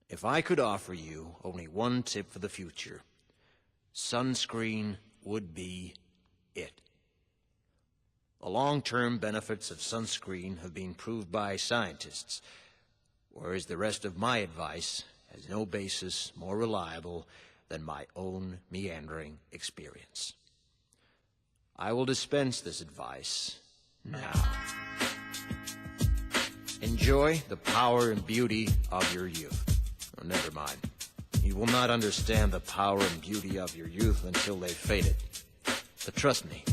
If I could offer you only one tip for the future, sunscreen would be it. The long-term benefits of sunscreen have been proved by scientists, whereas the rest of my advice has no basis more reliable than my own meandering experience. I will dispense this advice now. Enjoy the power and beauty of your youth. Oh, never mind. You will not understand the power and beauty of your youth until they've faded. But trust me,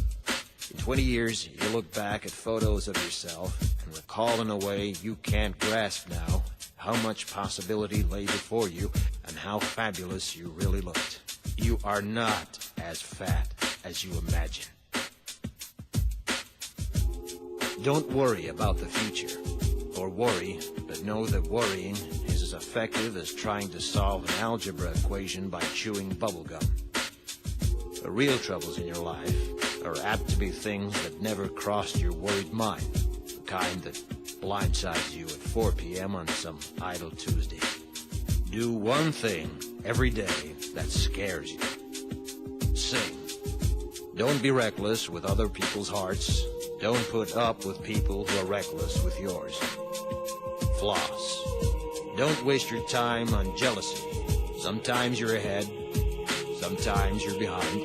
in 20 years, you'll look back at photos of yourself and recall in a way you can't grasp now how much possibility lay before you and how fabulous you really looked. You are not as fat as you imagine. Don't worry about the future, or worry, but know that worrying is as effective as trying to solve an algebra equation by chewing bubblegum. The real troubles in your life are apt to be things that never crossed your worried mind, the kind that blindsides you at 4 p.m. on some idle Tuesday. Do one thing every day that scares you. Sing. Don't be reckless with other people's hearts. Don't put up with people who are reckless with yours. Floss. Don't waste your time on jealousy. Sometimes you're ahead, sometimes you're behind.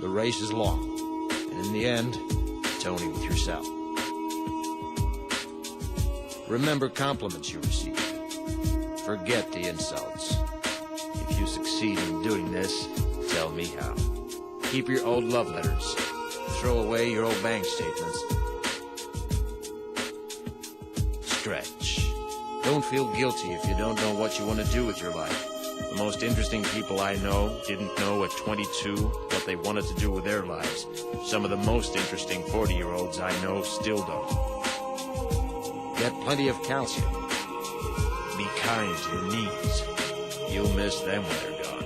The race is long, and in the end, it's only with yourself. Remember compliments you receive. Forget the insults. If you succeed in doing this, tell me how. Keep your old love letters. Throw away your old bank statements. Stretch. Don't feel guilty if you don't know what you want to do with your life. The most interesting people I know didn't know at 22 what they wanted to do with their lives. Some of the most interesting 40-year-olds I know still don't. Get plenty of calcium. Be kind to your knees. You'll miss them when they're gone.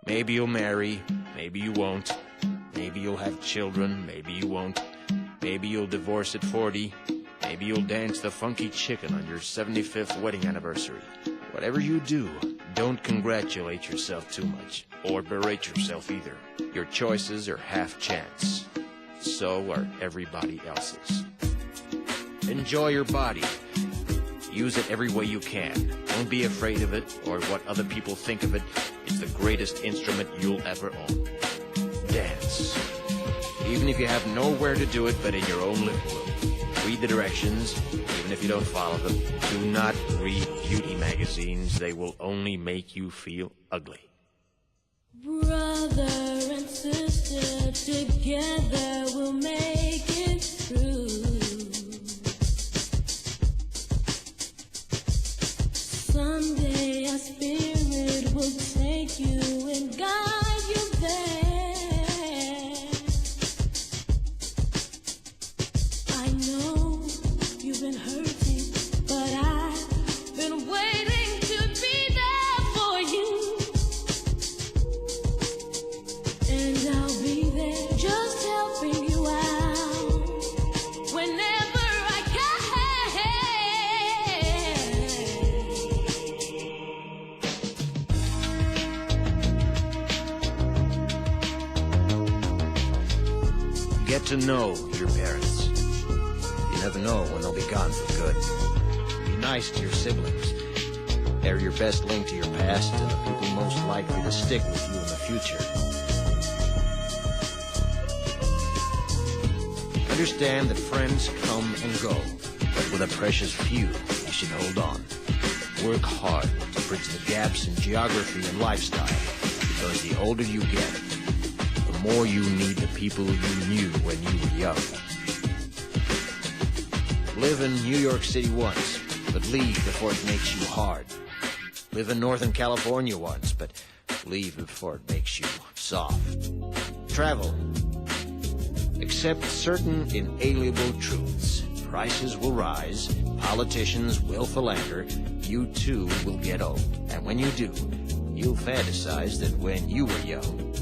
Maybe you'll marry, maybe you won't. Maybe you'll have children, maybe you won't. Maybe you'll divorce at 40. Maybe you'll dance the funky chicken on your 75th wedding anniversary. Whatever you do, don't congratulate yourself too much, or berate yourself either. Your choices are half chance. So are everybody else's. Enjoy your body. Use it every way you can. Don't be afraid of it or what other people think of it. It's the greatest instrument you'll ever own. Dance. Even if you have nowhere to do it but in your own living room. Read the directions, even if you don't follow them. Do not read beauty magazines. They will only make you feel ugly. Brother and sister, together we'll make it through. Someday our spirit will take you and guide you there. I know you've been hurting, but I've been waiting to be there for you. And I'll be there just helping you out whenever I can. Get to know your parents. You never know when they'll be gone for good. Be nice to your siblings. They're your best link to your past and the people most likely to stick with you in the future. Understand that friends come and go, but with a precious few, you should hold on. Work hard to bridge the gaps in geography and lifestyle, because the older you get, the more you need the people you knew when you were young. Live in New York City once, but leave before it makes you hard. Live in Northern California once, but leave before it makes you soft. Travel. Accept certain inalienable truths. Prices will rise, politicians will philander, you too will get old. And when you do, you'll fantasize that when you were young,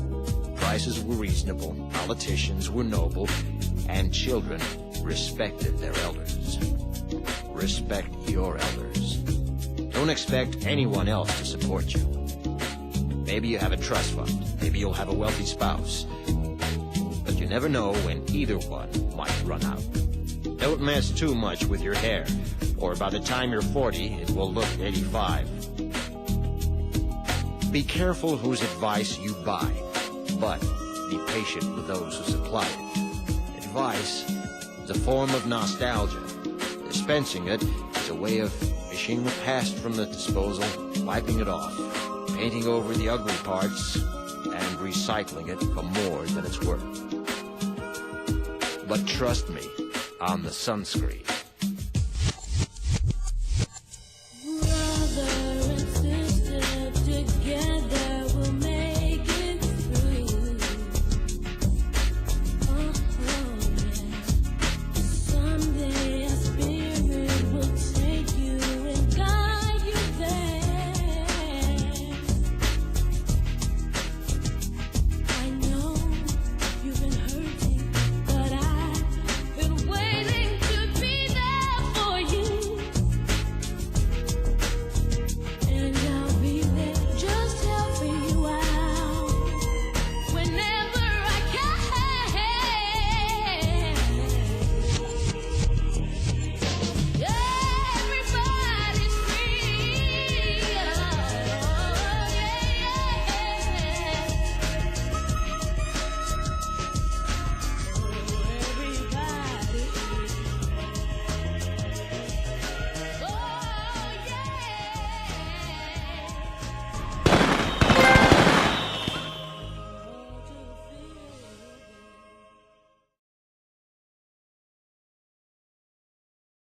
prices were reasonable, politicians were noble, and children respected their elders. Respect your elders. Don't expect anyone else to support you. Maybe you have a trust fund. Maybe you'll have a wealthy spouse. But you never know when either one might run out. Don't mess too much with your hair, or by the time you're 40, it will look 85. Be careful whose advice you buy, but be patient with those who supply it. Advice is a form of nostalgia. Dispensing it is a way of fishing the past from the disposal, wiping it off, painting over the ugly parts, and recycling it for more than it's worth. But trust me on the sunscreen.